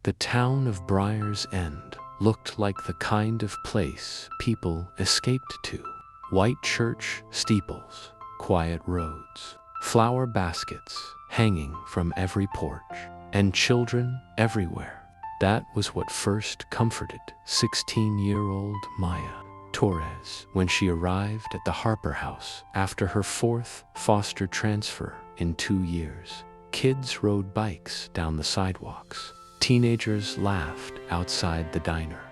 The town of Briar's End looked like the kind of place people escaped to. White church steeples, quiet roads, flower baskets hanging from every porch, and children everywhere. That was what first comforted 16-year-old Maya Torres when she arrived at the Harper house after her fourth foster transfer in 2 years. Kids rode bikes down the sidewalks. Teenagers laughed outside the diner.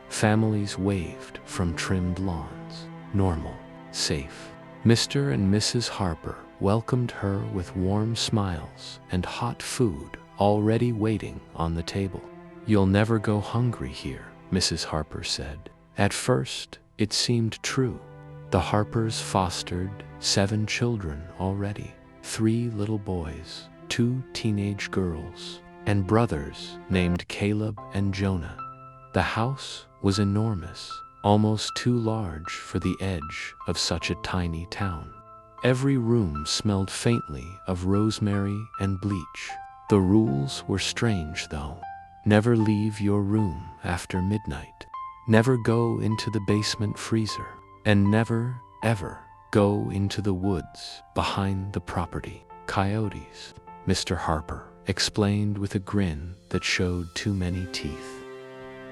Families waved from trimmed lawns. Normal, safe. Mr. and Mrs. Harper welcomed her with warm smiles and hot food already waiting on the table. "You'll never go hungry here," Mrs. Harper said. At first, it seemed true. The Harpers fostered 7 children already, 3 little boys, 2 teenage girls, and brothers named Caleb and Jonah. The house was enormous, almost too large for the edge of such a tiny town. Every room smelled faintly of rosemary and bleach. The rules were strange, though. Never leave your room after midnight. Never go into the basement freezer. And never, ever go into the woods behind the property. Coyotes, Mr. Harper explained with a grin that showed too many teeth.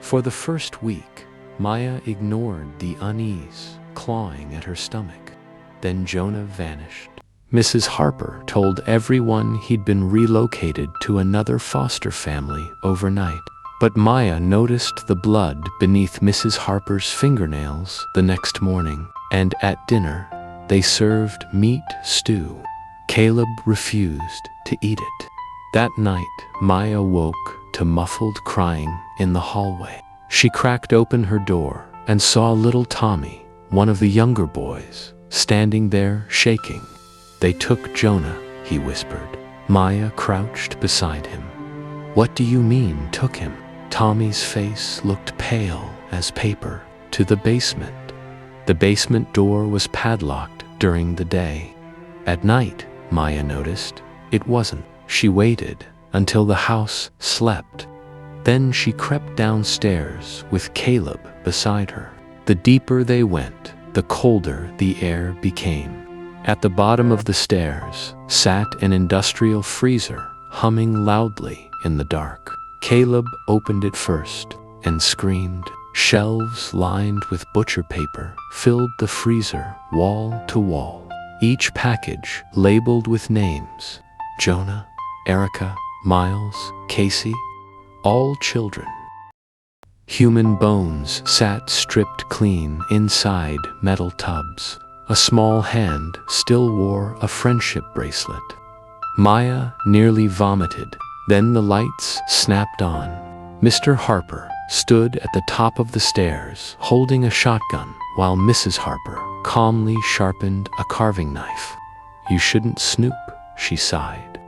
For the first week, Maya ignored the unease clawing at her stomach. Then Jonah vanished. Mrs. Harper told everyone he'd been relocated to another foster family overnight. But Maya noticed the blood beneath Mrs. Harper's fingernails the next morning, and at dinner, they served meat stew. Caleb refused to eat it. That night, Maya woke to muffled crying in the hallway. She cracked open her door and saw little Tommy, one of the younger boys, standing there shaking. "They took Jonah," he whispered. Maya crouched beside him. "What do you mean, took him?" Tommy's face looked pale as paper. "To the basement. The basement door was padlocked during the day. At night," Maya noticed, "it wasn't." She waited until the house slept. Then she crept downstairs with Caleb beside her. The deeper they went, the colder the air became. At the bottom of the stairs sat an industrial freezer, humming loudly in the dark. Caleb opened it first and screamed. Shelves lined with butcher paper filled the freezer wall to wall, each package labeled with names: Jonah, Erica, Miles, Casey, all children. Human bones sat stripped clean inside metal tubs. A small hand still wore a friendship bracelet. Maya nearly vomited. Then the lights snapped on. Mr. Harper stood at the top of the stairs, holding a shotgun, while Mrs. Harper calmly sharpened a carving knife. "You shouldn't snoop," she sighed.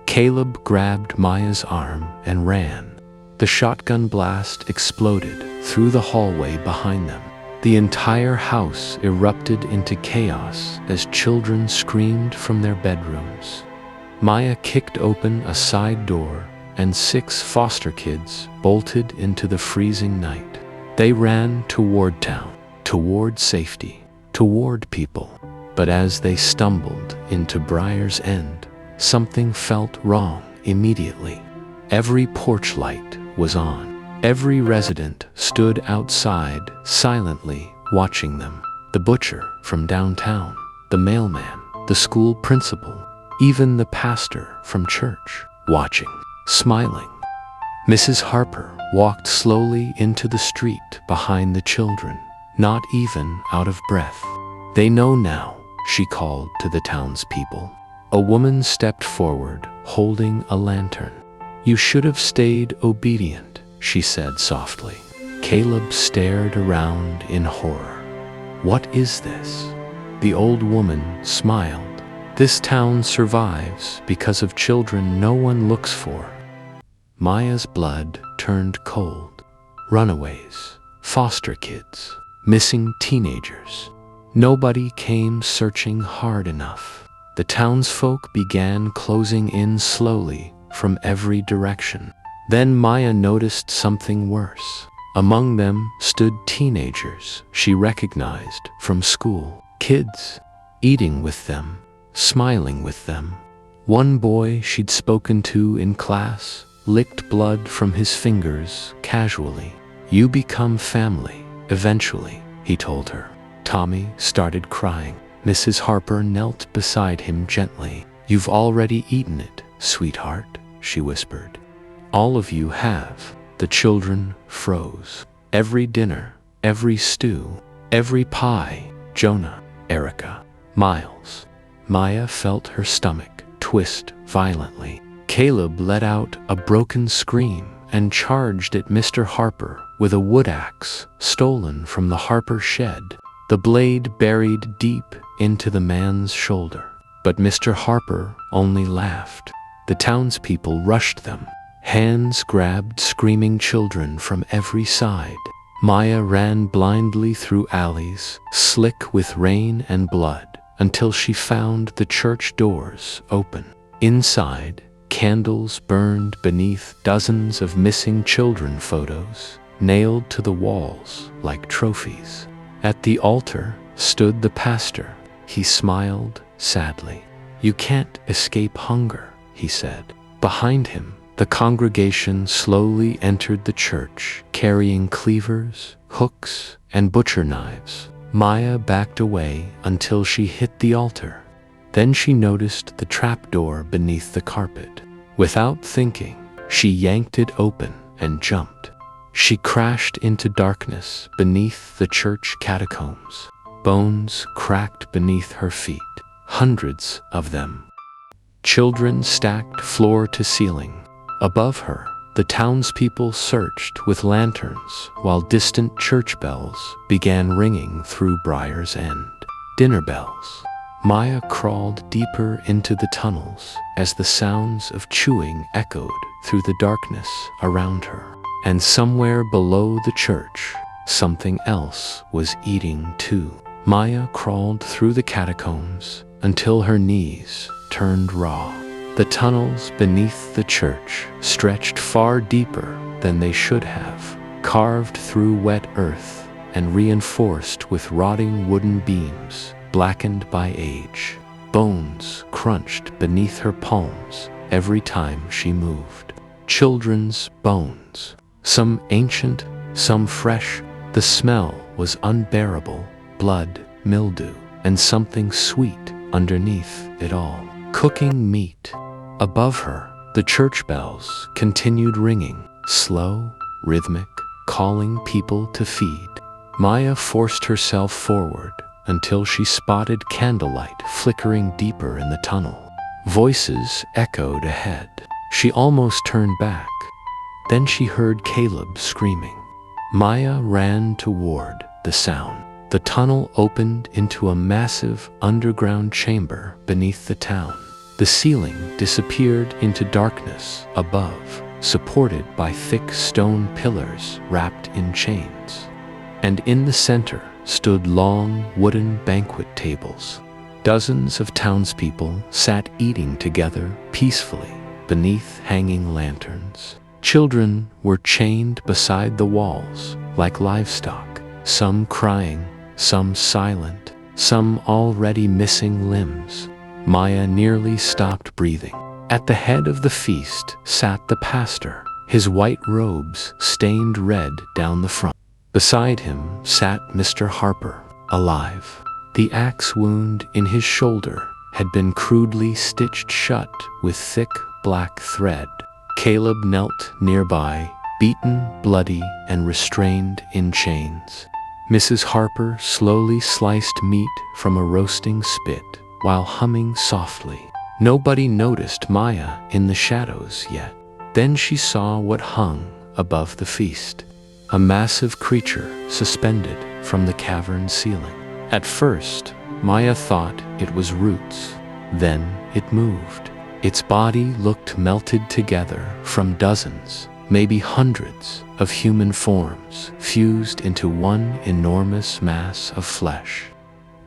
Caleb grabbed Maya's arm and ran. The shotgun blast exploded through the hallway behind them. The entire house erupted into chaos as children screamed from their bedrooms. Maya kicked open a side door, and 6 foster kids bolted into the freezing night. They ran toward town, toward safety, toward people. But as they stumbled into Briar's End, something felt wrong immediately. Every porch light was on. Every resident stood outside, silently watching them. The butcher from downtown, the mailman, the school principal, even the pastor from church, watching, smiling. Mrs. Harper walked slowly into the street behind the children, not even out of breath. "They know now," she called to the townspeople. A woman stepped forward, holding a lantern. "You should have stayed obedient," she said softly. Caleb stared around in horror. "What is this?" The old woman smiled. "This town survives because of children no one looks for." Maya's blood turned cold. Runaways, foster kids, missing teenagers. Nobody came searching hard enough. The townsfolk began closing in slowly from every direction. Then Maya noticed something worse. Among them stood teenagers she recognized from school. Kids, eating with them, smiling with them. One boy she'd spoken to in class licked blood from his fingers casually. "You become family, eventually," he told her. Tommy started crying. Mrs. Harper knelt beside him gently. "You've already eaten it, sweetheart," she whispered. "All of you have." The children froze. Every dinner, every stew, every pie. Jonah, Erica, Miles. Maya felt her stomach twist violently. Caleb let out a broken scream and charged at Mr. Harper with a wood axe stolen from the Harper shed, the blade buried deep into the man's shoulder. But Mr. Harper only laughed. The townspeople rushed them. Hands grabbed screaming children from every side. Maya ran blindly through alleys, slick with rain and blood, until she found the church doors open. Inside, candles burned beneath dozens of missing children photos, nailed to the walls like trophies. At the altar stood the pastor. He smiled sadly. "You can't escape hunger," he said. Behind him, the congregation slowly entered the church, carrying cleavers, hooks, and butcher knives. Maya backed away until she hit the altar. Then she noticed the trapdoor beneath the carpet. Without thinking, she yanked it open and jumped. She crashed into darkness beneath the church catacombs. Bones cracked beneath her feet, hundreds of them. Children stacked floor to ceiling. Above her, the townspeople searched with lanterns while distant church bells began ringing through Briar's End. Dinner bells. Maya crawled deeper into the tunnels as the sounds of chewing echoed through the darkness around her. And somewhere below the church, something else was eating too. Maya crawled through the catacombs until her knees turned raw. The tunnels beneath the church stretched far deeper than they should have, carved through wet earth and reinforced with rotting wooden beams, blackened by age. Bones crunched beneath her palms every time she moved. Children's bones, some ancient, some fresh. The smell was unbearable, blood, mildew, and something sweet underneath it all. Cooking meat. Above her, the church bells continued ringing, slow, rhythmic, calling people to feed. Maya forced herself forward until she spotted candlelight flickering deeper in the tunnel. Voices echoed ahead. She almost turned back. Then she heard Caleb screaming. Maya ran toward the sound. The tunnel opened into a massive underground chamber beneath the town. The ceiling disappeared into darkness above, supported by thick stone pillars wrapped in chains. And in the center stood long wooden banquet tables. Dozens of townspeople sat eating together peacefully beneath hanging lanterns. Children were chained beside the walls like livestock, some crying, some silent, some already missing limbs. Maya nearly stopped breathing. At the head of the feast sat the pastor, his white robes stained red down the front. Beside him sat Mr. Harper, alive. The axe wound in his shoulder had been crudely stitched shut with thick black thread. Caleb knelt nearby, beaten, bloody, and restrained in chains. Mrs. Harper slowly sliced meat from a roasting spit while humming softly. Nobody noticed Maya in the shadows yet. Then she saw what hung above the feast. A massive creature suspended from the cavern ceiling. At first, Maya thought it was roots. Then it moved. Its body looked melted together from dozens, maybe hundreds, of human forms fused into one enormous mass of flesh.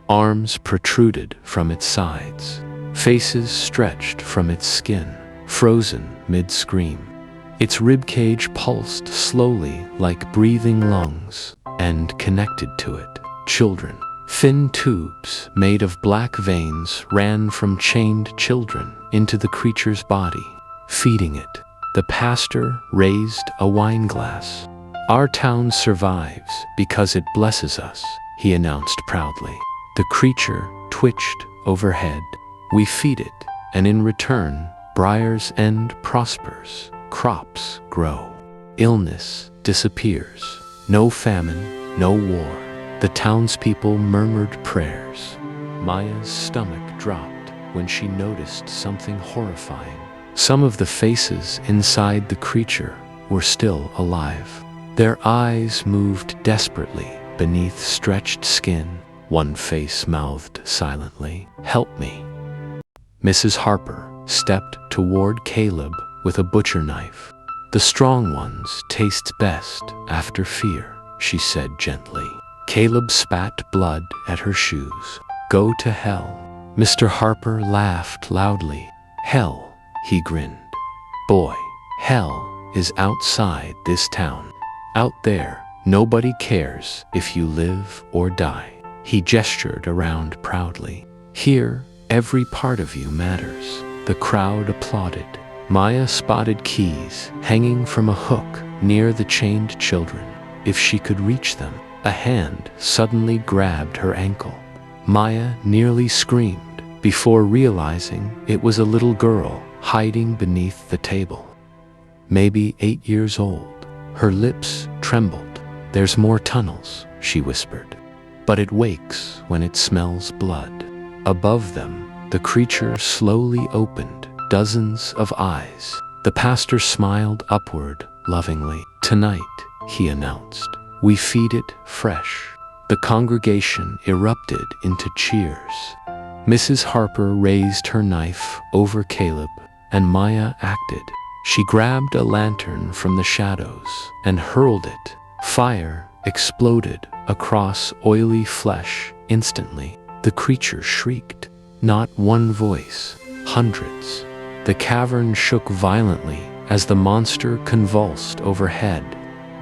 Arms protruded from its sides. Faces stretched from its skin, frozen mid-scream. Its ribcage pulsed slowly like breathing lungs, and connected to it, children. Thin tubes made of black veins ran from chained children into the creature's body, feeding it. The pastor raised a wine glass. "Our town survives because it blesses us," he announced proudly. The creature twitched overhead. "We feed it, and in return, Briar's End prospers. Crops grow. Illness disappears. No famine, no war." The townspeople murmured prayers. Maya's stomach dropped when she noticed something horrifying. Some of the faces inside the creature were still alive. Their eyes moved desperately beneath stretched skin. One face mouthed silently, "Help me." Mrs. Harper stepped toward Caleb with a butcher knife. "The strong ones taste best after fear," she said gently. Caleb spat blood at her shoes. "Go to hell." Mr. Harper laughed loudly. "Hell," he grinned. "Boy, hell is outside this town. Out there, nobody cares if you live or die." He gestured around proudly. "Here, every part of you matters." The crowd applauded. Maya spotted keys hanging from a hook near the chained children. If she could reach them, a hand suddenly grabbed her ankle. Maya nearly screamed before realizing it was a little girl hiding beneath the table. Maybe 8 years old. Her lips trembled. "There's more tunnels," she whispered. "But it wakes when it smells blood." Above them, the creature slowly opened dozens of eyes. The pastor smiled upward lovingly. "Tonight," he announced, "we feed it fresh." The congregation erupted into cheers. Mrs. Harper raised her knife over Caleb, and Maya acted. She grabbed a lantern from the shadows and hurled it. Fire exploded across oily flesh instantly. The creature shrieked. Not one voice, hundreds. The cavern shook violently as the monster convulsed overhead.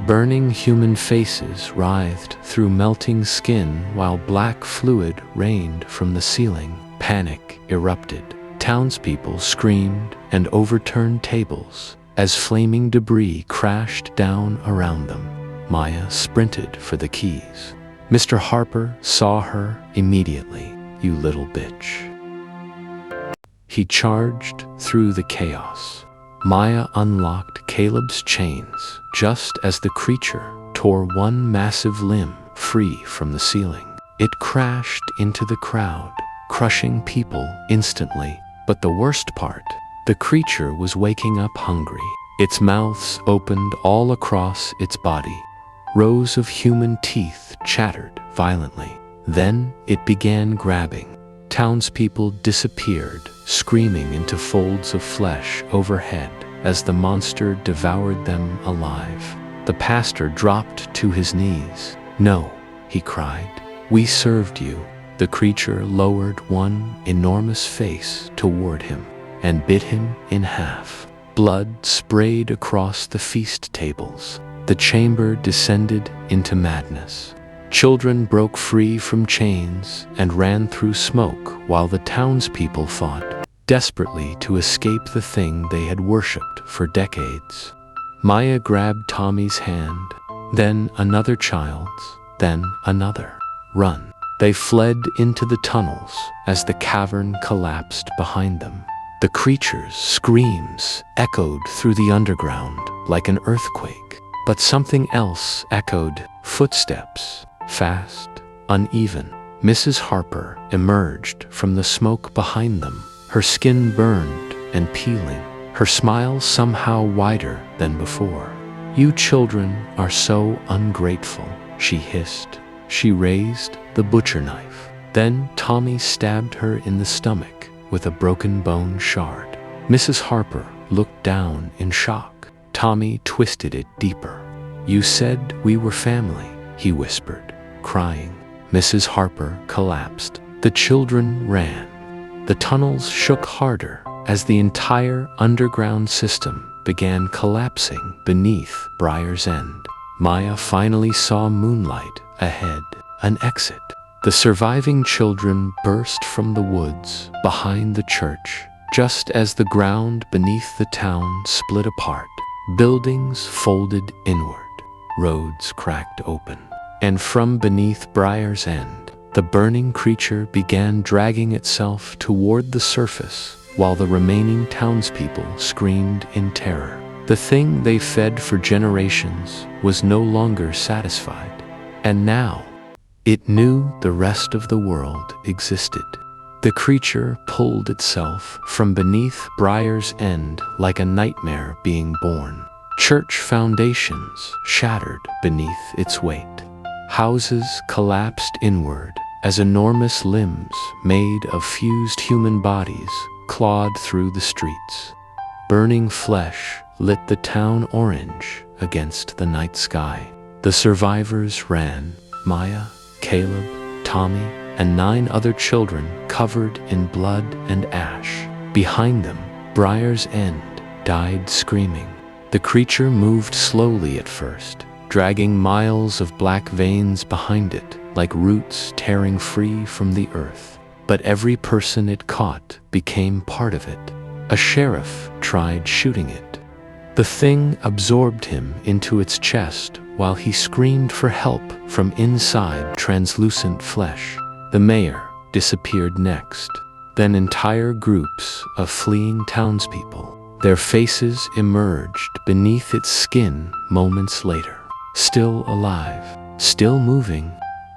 Burning human faces writhed through melting skin while black fluid rained from the ceiling. Panic erupted. Townspeople screamed and overturned tables as flaming debris crashed down around them. Maya sprinted for the keys. Mr. Harper saw her immediately. "You little bitch." He charged through the chaos. Maya unlocked Caleb's chains just as the creature tore one massive limb free from the ceiling. It crashed into the crowd, crushing people instantly. But the worst part, the creature was waking up hungry. Its mouths opened all across its body. Rows of human teeth chattered violently. Then it began grabbing. Townspeople disappeared, screaming into folds of flesh overhead as the monster devoured them alive. The pastor dropped to his knees. "No," he cried. "We served you." The creature lowered one enormous face toward him and bit him in half. Blood sprayed across the feast tables. The chamber descended into madness. Children broke free from chains and ran through smoke while the townspeople fought desperately to escape the thing they had worshipped for decades. Maya grabbed Tommy's hand, then another child's, then another. "Run." They fled into the tunnels as the cavern collapsed behind them. The creature's screams echoed through the underground like an earthquake. But something else echoed, footsteps, fast, uneven. Mrs. Harper emerged from the smoke behind them, her skin burned and peeling, her smile somehow wider than before. "You children are so ungrateful," she hissed. She raised the butcher knife. Then Tommy stabbed her in the stomach with a broken bone shard. Mrs. Harper looked down in shock. Tommy twisted it deeper. "You said we were family," he whispered, crying. Mrs. Harper collapsed. The children ran. The tunnels shook harder as the entire underground system began collapsing beneath Briar's End. Maya finally saw moonlight ahead, an exit. The surviving children burst from the woods behind the church, just as the ground beneath the town split apart. Buildings folded inward, roads cracked open, and from beneath Briar's End, the burning creature began dragging itself toward the surface, while the remaining townspeople screamed in terror. The thing they fed for generations was no longer satisfied, and now it knew the rest of the world existed. The creature pulled itself from beneath Briar's End like a nightmare being born. Church foundations shattered beneath its weight. Houses collapsed inward as enormous limbs made of fused human bodies clawed through the streets. Burning flesh lit the town orange against the night sky. The survivors ran, Maya, Caleb, Tommy, and 9 other children covered in blood and ash. Behind them, Briar's End died screaming. The creature moved slowly at first, dragging miles of black veins behind it, like roots tearing free from the earth. But every person it caught became part of it. A sheriff tried shooting it. The thing absorbed him into its chest while he screamed for help from inside translucent flesh. The mayor disappeared next, then entire groups of fleeing townspeople. Their faces emerged beneath its skin moments later. Still alive, still moving,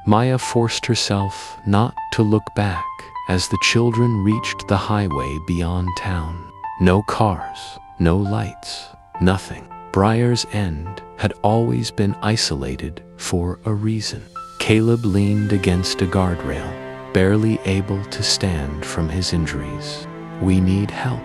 Maya forced herself not to look back as the children reached the highway beyond town. No cars, no lights, nothing. Briar's End had always been isolated for a reason. Caleb leaned against a guardrail, barely able to stand from his injuries. "We need help."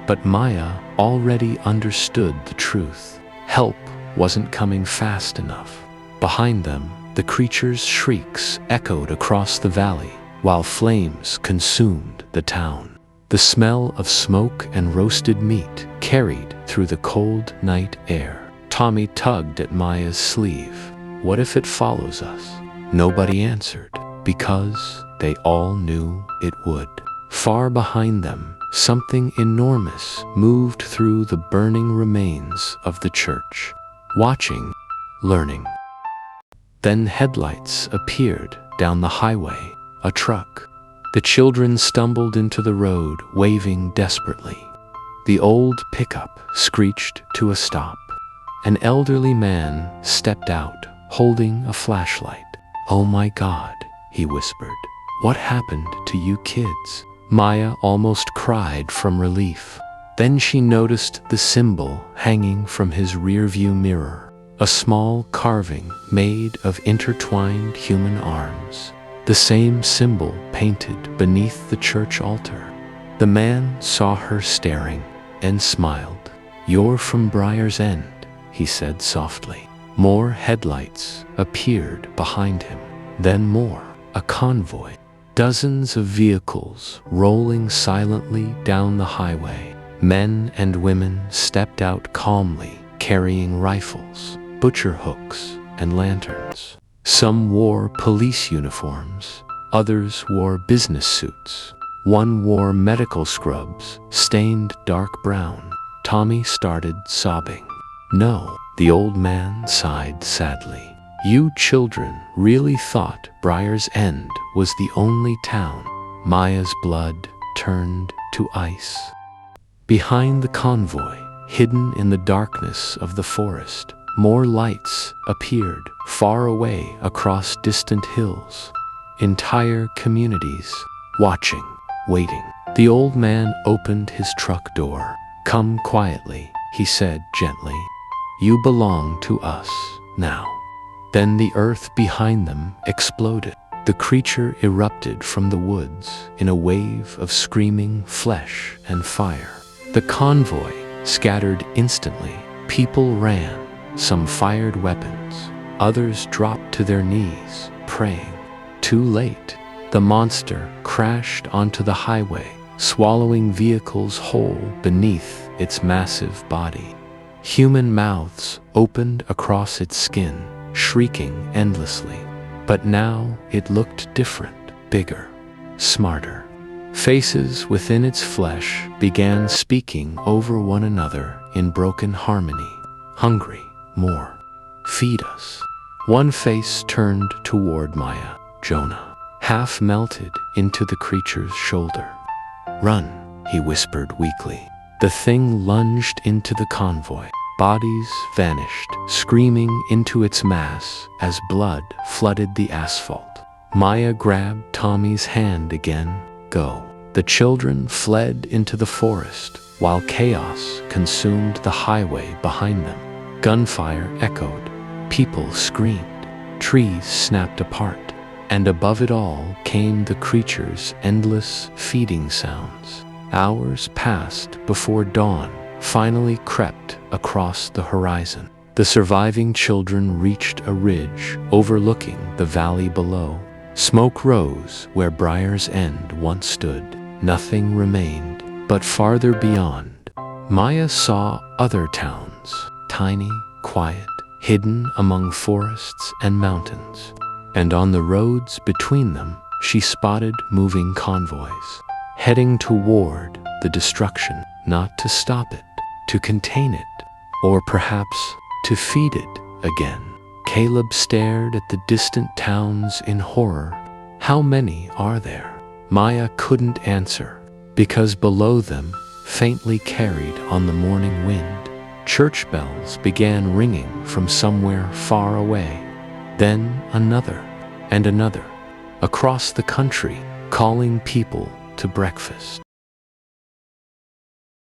But Maya already understood the truth. Help wasn't coming fast enough. Behind them, the creature's shrieks echoed across the valley, while flames consumed the town. The smell of smoke and roasted meat carried through the cold night air. Tommy tugged at Maya's sleeve. "What if it follows us?" Nobody answered, because they all knew it would. Far behind them, something enormous moved through the burning remains of the church. Watching, learning. Then headlights appeared down the highway, a truck. The children stumbled into the road, waving desperately. The old pickup screeched to a stop. An elderly man stepped out, holding a flashlight. "Oh my God," he whispered. "What happened to you kids?" Maya almost cried from relief. Then she noticed the symbol hanging from his rearview mirror, a small carving made of intertwined human arms, the same symbol painted beneath the church altar. The man saw her staring and smiled. "You're from Briar's End," he said softly. More headlights appeared behind him, then more, a convoy. Dozens of vehicles rolling silently down the highway. Men and women stepped out calmly, carrying rifles, butcher hooks, and lanterns. Some wore police uniforms, others wore business suits. One wore medical scrubs, stained dark brown. Tommy started sobbing. "No," the old man sighed sadly. "You children really thought Briar's End was the only town." Maya's blood turned to ice. Behind the convoy, hidden in the darkness of the forest, more lights appeared far away across distant hills. Entire communities watching, waiting. The old man opened his truck door. "Come quietly," he said gently. "You belong to us now." Then the earth behind them exploded. The creature erupted from the woods in a wave of screaming flesh and fire. The convoy scattered instantly. People ran, some fired weapons, others dropped to their knees, praying. Too late, the monster crashed onto the highway, swallowing vehicles whole beneath its massive body. Human mouths opened across its skin, shrieking endlessly. But now it looked different, bigger, smarter. Faces within its flesh began speaking over one another in broken harmony. Hungry, more. Feed us. One face turned toward Maya, Jonah, half melted into the creature's shoulder. Run, he whispered weakly. The thing lunged into the convoy. Bodies vanished, screaming into its mass as blood flooded the asphalt. Maya grabbed Tommy's hand again. Go. The children fled into the forest while chaos consumed the highway behind them. Gunfire echoed. People screamed. Trees snapped apart. And above it all came the creature's endless feeding sounds. Hours passed before dawn finally crept across the horizon. The surviving children reached a ridge overlooking the valley below. Smoke rose where Briar's End once stood. Nothing remained, but farther beyond, Maya saw other towns, tiny, quiet, hidden among forests and mountains. And on the roads between them, she spotted moving convoys, heading toward the destruction, not to stop it, to contain it, or perhaps to feed it again. Caleb stared at the distant towns in horror. How many are there? Maya couldn't answer, because below them, faintly carried on the morning wind, church bells began ringing from somewhere far away. Then another, and another, across the country, calling people to breakfast.